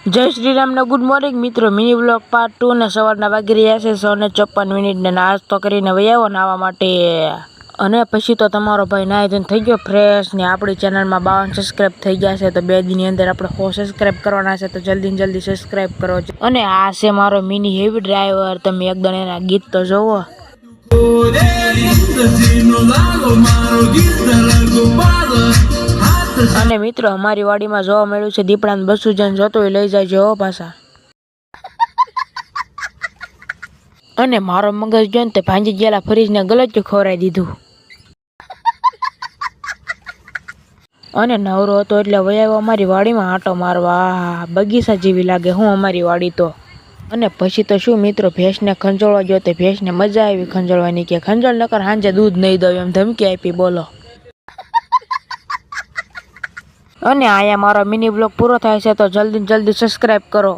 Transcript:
જય શ્રી રામ ને good morning મિત્રો। મિની વ્લોગ પાર્ટ 2 ને સવારના વાગી રહ્યા છે 6:54 ને નાસ્તો કરીને વયાવો નાવા માટે અને પછી તો તમારો ભાઈ નાઈ ધોઈને થઈ ગયો ફ્રેશ ને આપણી ચેનલમાં 52 સબસ્ક્રાઇબ થઈ ગયા છે તો 2 દિનની અંદર આપણે 100 સબસ્ક્રાઇબ કરવાના છે તો જલ્દી સબસ્ક્રાઇબ કરો। અને આ છે મારો મિની હેવી ડ્રાઈવર, તમે એકદમ એના ગીત તો જોવો। અને મિત્રો અમારી વાડીમાં જોવા મળ્યું છે દીપડાને બસુજન જોતો લઈ જાય જો પાછા। અને મારો મગજ જોઈને તે ભાંજી ગયેલા ફરીજને ગલત્યું ખવડાવી દીધું। અને નવરો હતો એટલે વયાવો અમારી વાડીમાં આંટો મારવા। બગીચા જેવી લાગે હું અમારી વાડી તો। અને પછી તો શું મિત્રો, ભેંસને ખંજોળવા ગયો તે ભેંસને મજા આવી ખંજોળવાની, કે ખંજોળ નકર સાંજે દૂધ નહીં દઉં એમ ધમકી આપી બોલો। અને આયા મારો મિની બ્લોગ પૂરો થાય છે તો જલ્દી સબસ્ક્રાઇબ કરો।